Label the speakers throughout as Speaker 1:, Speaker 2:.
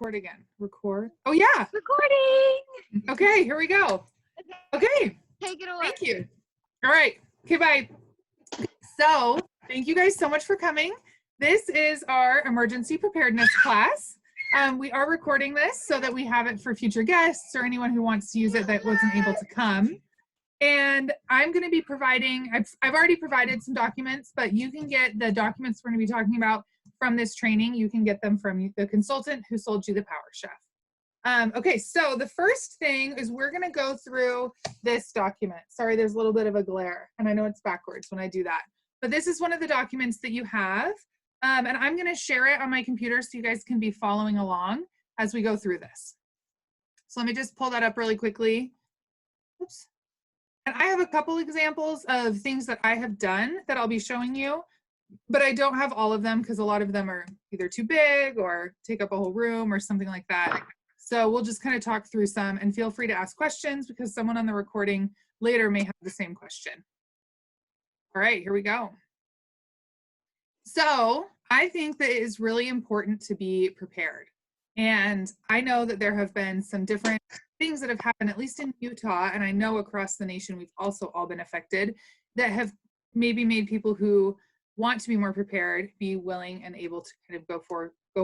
Speaker 1: record again. Record. Oh yeah.
Speaker 2: Recording.
Speaker 1: Okay, here we go. Okay.
Speaker 2: Take it away.
Speaker 1: Thank you. All right. Okay, bye. So thank you guys so much for coming. This is our emergency preparedness class. We are recording this so that we have it for future guests or anyone who wants to use it that wasn't able to come. And I'm going to be providing, I've already provided some documents, but you can get the documents we're going to be talking about from this training. You can get them from the consultant who sold you the Power Chef. Okay, so the first thing is we're going to go through this document. Sorry, there's a little bit of a glare, and I know it's backwards when I do that. But this is one of the documents that you have, and I'm going to share it on my computer so you guys can be following along as we go through this. So let me just pull that up really quickly. Oops. And I have a couple examples of things that I have done that I'll be showing you, but I don't have all of them because a lot of them are either too big or take up a whole room or something like that. So we'll just kind of talk through some, and feel free to ask questions because someone on the recording later may have the same question. All right, here we go. So I think that it is really important to be prepared. And I know that there have been some different things that have happened, at least in Utah, and I know across the nation we've also all been affected, that have maybe made people who want to be more prepared be willing and able to kind of go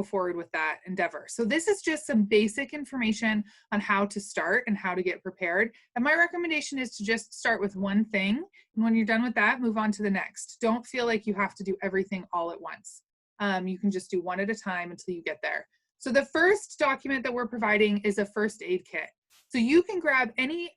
Speaker 1: forward with that endeavor. So this is just some basic information on how to start and how to get prepared. And my recommendation is to just start with one thing. And when you're done with that, move on to the next. Don't feel like you have to do everything all at once. You can just do one at a time until you get there. So the first document that we're providing is a first aid kit. So you can grab any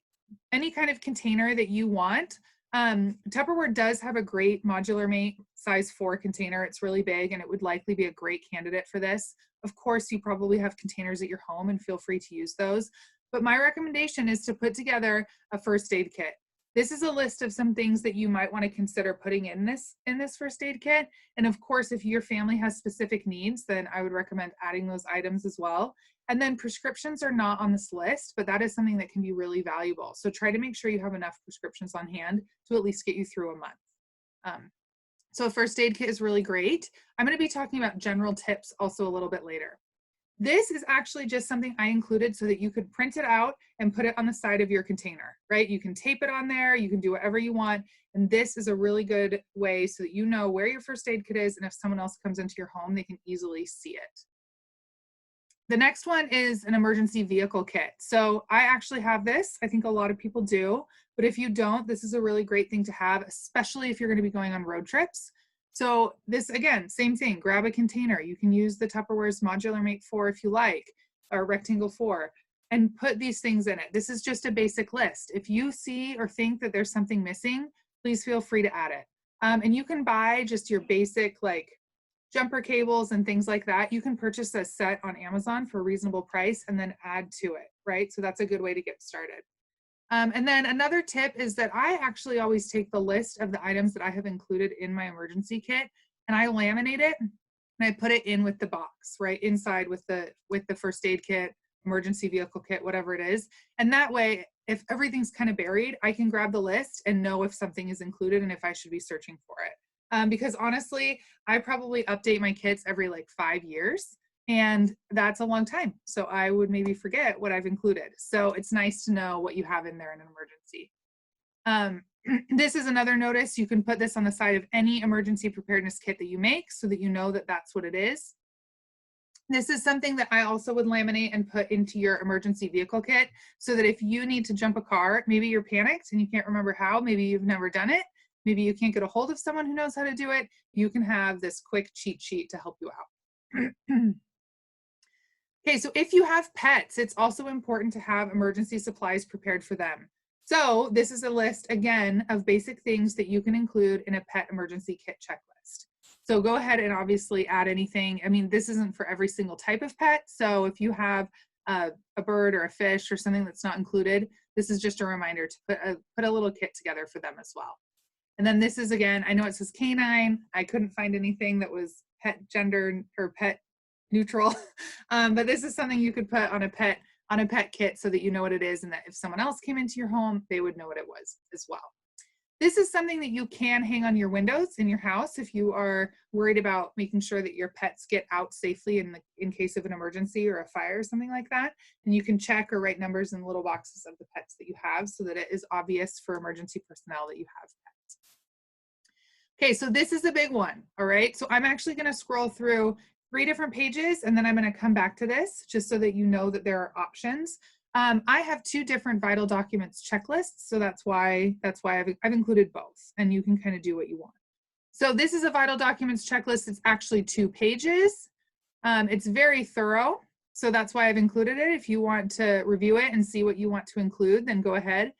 Speaker 1: kind of container that you want. Tupperware does have a great modular mate size 4 container. It's really big and it would likely be a great candidate for this. Of course, you probably have containers at your home and feel free to use those. But my recommendation is to put together a first aid kit. This is a list of some things that you might want to consider putting in this first aid kit. And of course, if your family has specific needs, then I would recommend adding those items as well. And then prescriptions are not on this list, but that is something that can be really valuable. So try to make sure you have enough prescriptions on hand to at least get you through a month. So a first aid kit is really great. I'm going to be talking about general tips also a little bit later. This is actually just something I included so that you could print it out and put it on the side of your container, right? You can tape it on there, you can do whatever you want. And this is a really good way so that you know where your first aid kit is, and if someone else comes into your home, they can easily see it. The next one is an emergency vehicle kit. So I actually have this. I think a lot of people do, but if you don't, this is a really great thing to have, especially if you're going to be going on road trips. So this, again, same thing, grab a container. You can use the Tupperware's modular mate 4 if you like, or rectangle 4, and put these things in it. This is just a basic list. If you see or think that there's something missing, please feel free to add it. And you can buy just your basic like jumper cables and things like that. You can purchase a set on Amazon for a reasonable price and then add to it, right? So that's a good way to get started. And then another tip is that I actually always take the list of the items that I have included in my emergency kit and I laminate it and I put it in with the box, right? Inside with the first aid kit, emergency vehicle kit, whatever it is. And that way, if everything's kind of buried, I can grab the list and know if something is included and if I should be searching for it. Because honestly, I probably update my kits every like 5 years. And that's a long time. So I would maybe forget what I've included. So it's nice to know what you have in there in an emergency. This is another notice. You can put this on the side of any emergency preparedness kit that you make so that you know that that's what it is. This is something that I also would laminate and put into your emergency vehicle kit so that if you need to jump a car, maybe you're panicked and you can't remember how, maybe you've never done it, maybe you can't get a hold of someone who knows how to do it, you can have this quick cheat sheet to help you out. Okay, so if you have pets, it's also important to have emergency supplies prepared for them. So this is a list, again, of basic things that you can include in a pet emergency kit checklist. So go ahead and obviously add anything. I mean, this isn't for every single type of pet. So if you have a bird or a fish or something that's not included, this is just a reminder to put a little kit together for them as well. And then this is, again, I know it says canine. I couldn't find anything that was pet gender or pet neutral, but this is something you could put on a pet kit so that you know what it is and that if someone else came into your home, they would know what it was as well. This is something that you can hang on your windows in your house if you are worried about making sure that your pets get out safely in case of an emergency or a fire or something like that. And you can check or write numbers in little boxes of the pets that you have so that it is obvious for emergency personnel that you have pets. Okay, so this is a big one, all right? So I'm actually gonna scroll through 3 different pages and then I'm gonna come back to this just so that you know that there are options. I have 2 different vital documents checklists, so that's why I've included both, and you can kind of do what you want. So this is a vital documents checklist. It's actually 2 pages. It's very thorough, so that's why I've included it. If you want to review it and see what you want to include, then go ahead.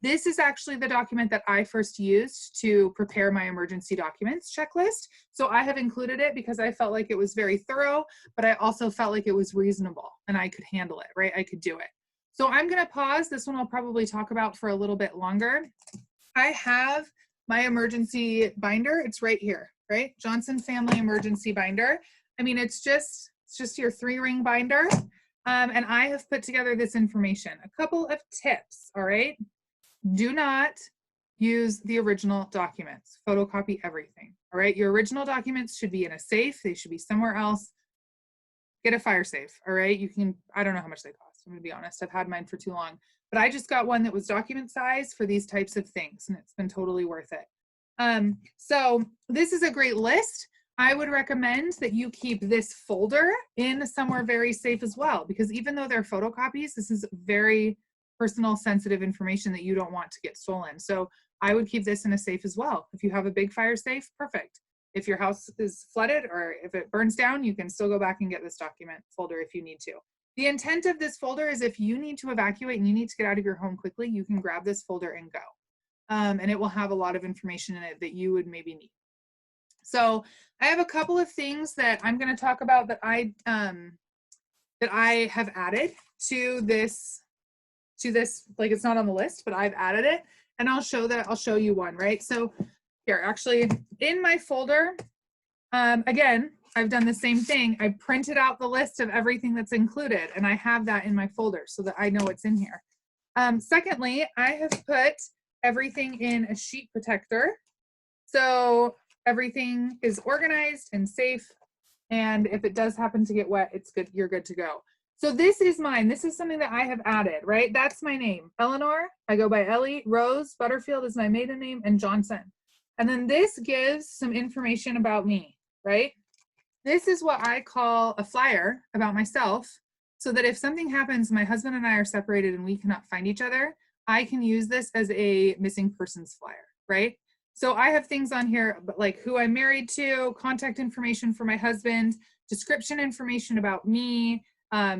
Speaker 1: This is actually the document that I first used to prepare my emergency documents checklist. So I have included it because I felt like it was very thorough, but I also felt like it was reasonable and I could handle it, right? I could do it. So I'm gonna pause. This one I'll probably talk about for a little bit longer. I have my emergency binder. It's right here, right? Johnson Family Emergency Binder. I mean, it's just your 3-ring binder. And I have put together this information. A couple of tips, all right? Do not use the original documents. Photocopy everything, all right? Your original documents should be in a safe. They should be somewhere else. Get a fire safe, all right? You can, I don't know how much they cost, I'm gonna be honest. I've had mine for too long, but I just got one that was document size for these types of things, and it's been totally worth it. So this is a great list. I would recommend that you keep this folder in somewhere very safe as well, because even though they're photocopies, this is very personal, sensitive information that you don't want to get stolen. So I would keep this in a safe as well. If you have a big fire safe, perfect. If your house is flooded or if it burns down, you can still go back and get this document folder if you need to. The intent of this folder is if you need to evacuate and you need to get out of your home quickly, you can grab this folder and go. And it will have a lot of information in it that you would maybe need. So I have a couple of things that I'm going to talk about that I have added to this, like it's not on the list, but I've added it, and I'll show you one, right? So here, actually, in my folder, again, I've done the same thing. I printed out the list of everything that's included, and I have that in my folder so that I know what's in here. Secondly, I have put everything in a sheet protector. So everything is organized and safe. And if it does happen to get wet, it's good. You're good to go. So this is mine. This is something that I have added, right? That's my name. Eleanor, I go by Ellie. Rose Butterfield is my maiden name, and Johnson. And then this gives some information about me, right? This is what I call a flyer about myself, so that if something happens, my husband and I are separated and we cannot find each other, I can use this as a missing persons flyer, right? So I have things on here like who I'm married to, contact information for my husband, description information about me,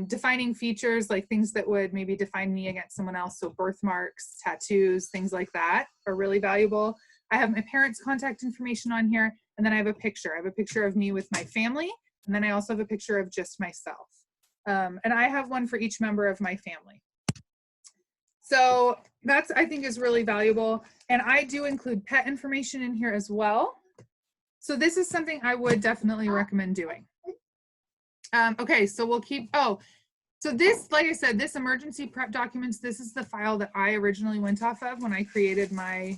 Speaker 1: defining features like things that would maybe define me against someone else. So birthmarks, tattoos, things like that are really valuable. I have my parents' contact information on here, and then I have a picture. I have a picture of me with my family, and then I also have a picture of just myself. And I have one for each member of my family. So that's, I think, is really valuable. And I do include pet information in here as well. So this is something I would definitely recommend doing. Okay, so we'll keep, so this, like I said, this emergency prep documents, this is the file that I originally went off of when I created my,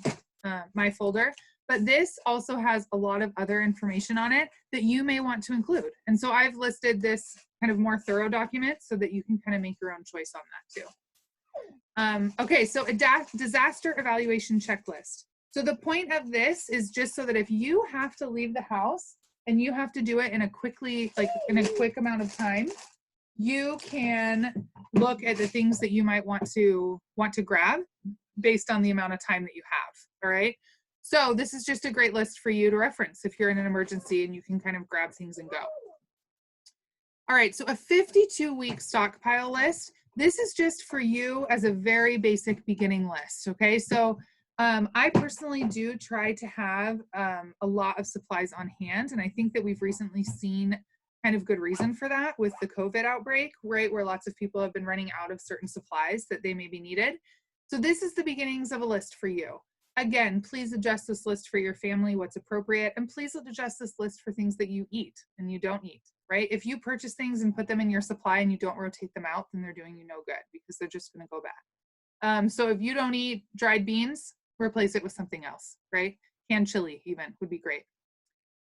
Speaker 1: my folder. But this also has a lot of other information on it that you may want to include. And so I've listed this kind of more thorough document so that you can kind of make your own choice on that too. Okay, so a disaster evaluation checklist. So the point of this is just so that if you have to leave the house and you have to do it in a in a quick amount of time, you can look at the things that you might want to grab based on the amount of time that you have, all right? So this is just a great list for you to reference if you're in an emergency and you can kind of grab things and go. All right, so a 52-week stockpile list. This is just for you as a very basic beginning list, okay? So I personally do try to have a lot of supplies on hand, and I think that we've recently seen kind of good reason for that with the COVID outbreak, right? Where lots of people have been running out of certain supplies that they may be needed. So this is the beginnings of a list for you. Again, please adjust this list for your family, what's appropriate, and please adjust this list for things that you eat and you don't eat, right? If you purchase things and put them in your supply and you don't rotate them out, then they're doing you no good because they're just gonna go bad. So if you don't eat dried beans, replace it with something else, right? Canned chili even would be great.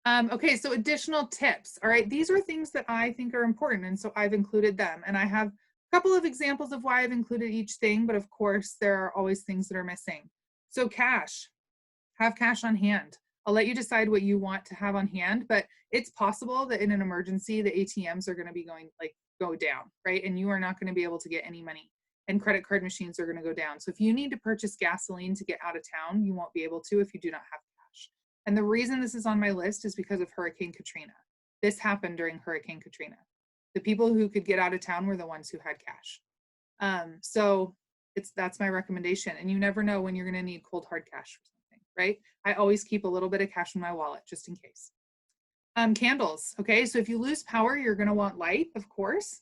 Speaker 1: Okay, so additional tips. All right, these are things that I think are important, and so I've included them. And I have a couple of examples of why I've included each thing, but of course, there are always things that are missing. So cash, have cash on hand. I'll let you decide what you want to have on hand, but it's possible that in an emergency, the ATMs are going to be go down, right? And you are not going to be able to get any money, and credit card machines are going to go down. So if you need to purchase gasoline to get out of town, you won't be able to if you do not have cash. And the reason this is on my list is because of Hurricane Katrina. This happened during Hurricane Katrina. The people who could get out of town were the ones who had cash. So that's my recommendation. And you never know when you're going to need cold hard cash for something, right? I always keep a little bit of cash in my wallet just in case. Candles. Okay, so if you lose power, you're going to want light, of course.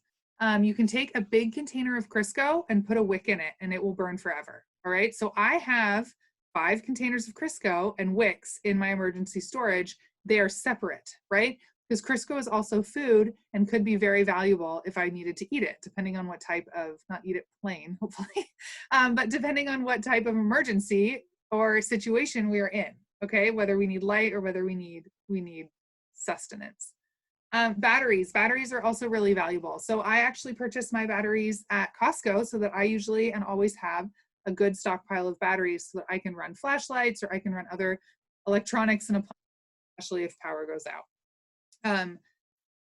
Speaker 1: You can take a big container of Crisco and put a wick in it, and it will burn forever. All right, so I have 5 containers of Crisco and wicks in my emergency storage. They are separate, right? Because Crisco is also food and could be very valuable if I needed to eat it, depending on what type of, not eat it plain, hopefully, but depending on what type of emergency or situation we are in, okay? Whether we need light or whether we need sustenance. Batteries are also really valuable. So I actually purchased my batteries at Costco so that I usually and always have a good stockpile of batteries so that I can run flashlights or I can run other electronics and appliances, especially if power goes out.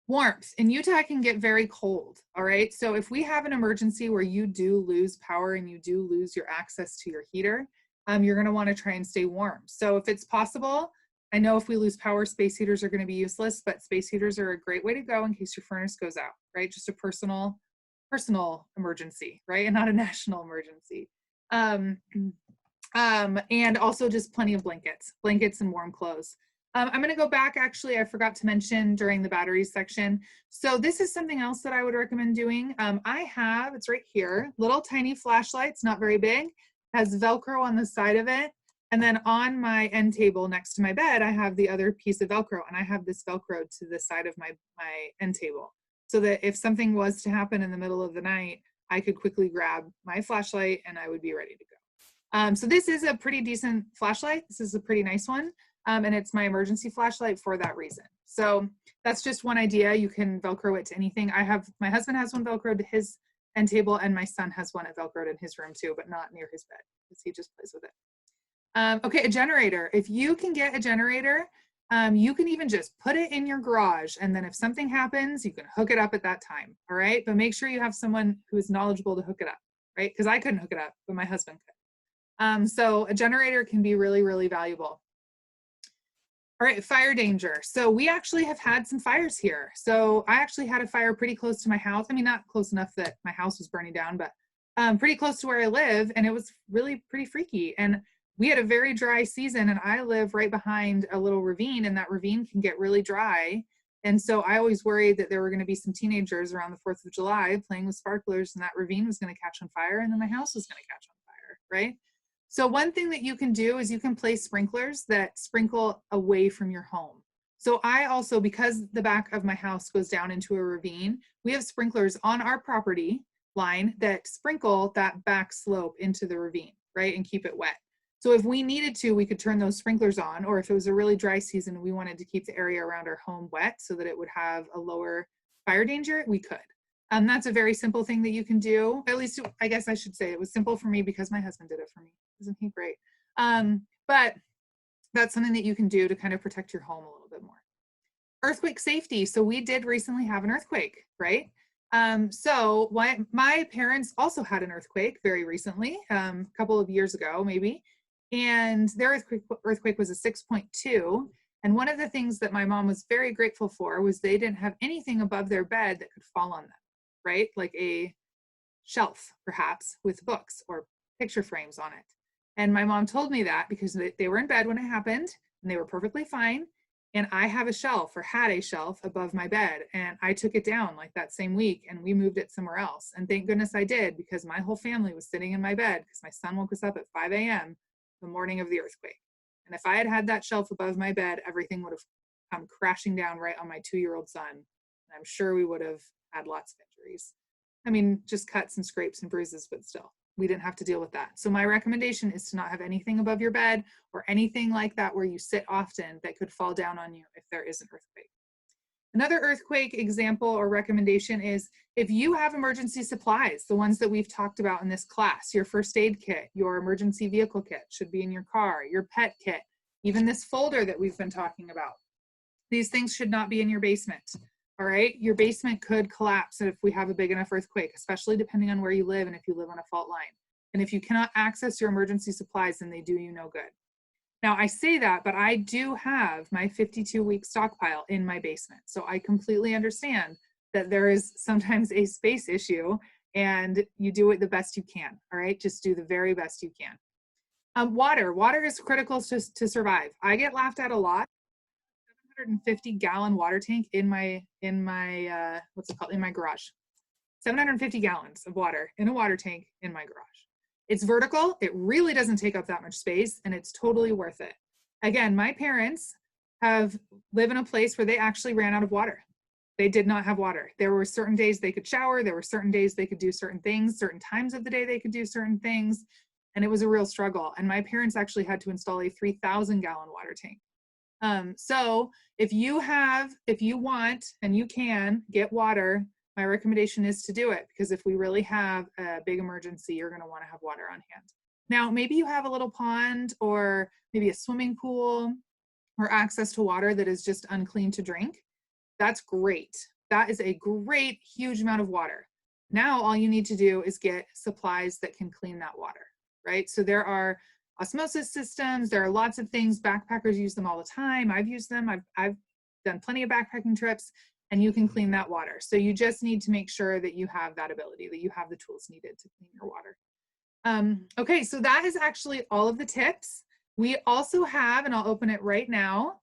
Speaker 1: Warmth. In Utah, it can get very cold, all right? So if we have an emergency where you do lose power and you do lose your access to your heater, you're gonna wanna try and stay warm. So if it's possible, I know if we lose power, space heaters are going to be useless, but space heaters are a great way to go in case your furnace goes out, right? Just a personal emergency, right? And not a national emergency. And also just plenty of blankets and warm clothes. I'm going to go back, actually, I forgot to mention during the batteries section. So this is something else that I would recommend doing. I have, it's right here, little tiny flashlights, not very big, has Velcro on the side of it. And then on my end table next to my bed, I have the other piece of Velcro, and I have this Velcro to the side of my end table so that if something was to happen in the middle of the night, I could quickly grab my flashlight and I would be ready to go. So this is a pretty decent flashlight. This is a pretty nice one. And it's my emergency flashlight for that reason. So that's just one idea. You can Velcro it to anything. My husband has one Velcroed to his end table, and my son has one Velcroed in his room too, but not near his bed because he just plays with it. Okay, a generator. If you can get a generator, you can even just put it in your garage, and then if something happens, you can hook it up at that time, all right? But make sure you have someone who is knowledgeable to hook it up, right? Because I couldn't hook it up, but my husband could. So a generator can be really, really valuable. All right, fire danger. So we actually have had some fires here. So I actually had a fire pretty close to my house. I mean, not close enough that my house was burning down, but pretty close to where I live, and it was really pretty freaky. And we had a very dry season, and I live right behind a little ravine, and that ravine can get really dry. And so I always worried that there were going to be some teenagers around the 4th of July playing with sparklers, and that ravine was going to catch on fire, and then my house was going to catch on fire, right? So one thing that you can do is you can place sprinklers that sprinkle away from your home. So I also, because the back of my house goes down into a ravine, we have sprinklers on our property line that sprinkle that back slope into the ravine, right, and keep it wet. So if we needed to, we could turn those sprinklers on, or if it was a really dry season and we wanted to keep the area around our home wet so that it would have a lower fire danger, we could. That's a very simple thing that you can do. At least I guess I should say it was simple for me because my husband did it for me. Isn't he great? But that's something that you can do to kind of protect your home a little bit more. Earthquake safety. So we did recently have an earthquake, right? So my parents also had an earthquake very recently, a couple of years ago, maybe. And their earthquake was a 6.2. And one of the things that my mom was very grateful for was they didn't have anything above their bed that could fall on them, right? Like a shelf, perhaps, with books or picture frames on it. And my mom told me that because they were in bed when it happened and they were perfectly fine. And I have a shelf, or had a shelf, above my bed, and I took it down like that same week and we moved it somewhere else. And thank goodness I did, because my whole family was sitting in my bed because my son woke us up at 5 a.m. the morning of the earthquake. And if I had had that shelf above my bed, everything would have come crashing down right on my 2-year-old son. And I'm sure we would have had lots of injuries. I mean, just cuts and scrapes and bruises, but still. We didn't have to deal with that. So my recommendation is to not have anything above your bed or anything like that where you sit often that could fall down on you if there is an earthquake. Another earthquake example or recommendation is if you have emergency supplies, the ones that we've talked about in this class, your first aid kit, your emergency vehicle kit should be in your car, your pet kit, even this folder that we've been talking about. These things should not be in your basement, all right? Your basement could collapse if we have a big enough earthquake, especially depending on where you live and if you live on a fault line. And if you cannot access your emergency supplies, then they do you no good. Now, I say that, but I do have my 52-week stockpile in my basement. So I completely understand that there is sometimes a space issue and you do it the best you can, all right? Just do the very best you can. Water is critical to survive. I get laughed at a lot. 750-gallon water tank in my what's it called, in my garage. 750 gallons of water in a water tank in my garage. It's vertical, it really doesn't take up that much space, and it's totally worth it. Again, my parents live in a place where they actually ran out of water. They did not have water. There were certain days they could shower, there were certain days they could do certain things, certain times of the day they could do certain things, and it was a real struggle. And my parents actually had to install a 3,000-gallon water tank. So if you want and you can get water, my recommendation is to do it, because if we really have a big emergency, you're going to want to have water on hand. Now, maybe you have a little pond or maybe a swimming pool or access to water that is just unclean to drink. That's great. That is a great, huge amount of water. Now, all you need to do is get supplies that can clean that water, right? So there are osmosis systems. There are lots of things. Backpackers use them all the time. I've used them. I've done plenty of backpacking trips, and you can clean that water. So you just need to make sure that you have that ability, that you have the tools needed to clean your water. Okay, so that is actually all of the tips. We also have, and I'll open it right now,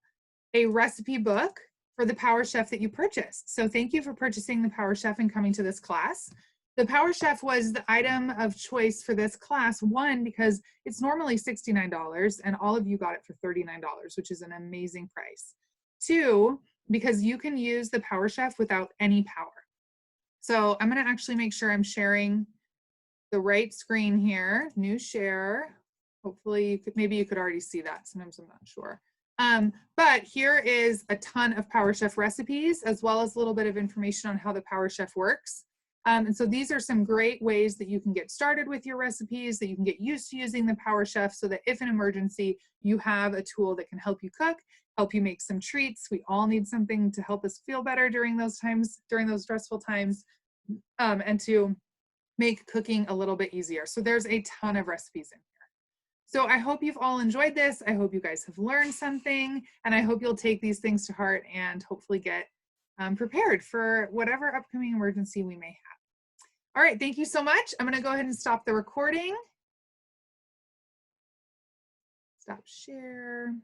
Speaker 1: a recipe book for the Power Chef that you purchased. So thank you for purchasing the Power Chef and coming to this class. The Power Chef was the item of choice for this class, one, because it's normally $69 and all of you got it for $39, which is an amazing price. Two, because you can use the Power Chef without any power. So I'm gonna actually make sure I'm sharing the right screen here, new share. Hopefully maybe you could already see that, sometimes I'm not sure. But here is a ton of Power Chef recipes, as well as a little bit of information on how the Power Chef works. And so these are some great ways that you can get started with your recipes, that you can get used to using the Power Chef, so that if an emergency, you have a tool that can help you cook, help you make some treats. We all need something to help us feel better during those times, during those stressful times, and to make cooking a little bit easier. So there's a ton of recipes in here. So I hope you've all enjoyed this. I hope you guys have learned something, and I hope you'll take these things to heart and hopefully get prepared for whatever upcoming emergency we may have. All right, thank you so much. I'm gonna go ahead and stop the recording. Stop share.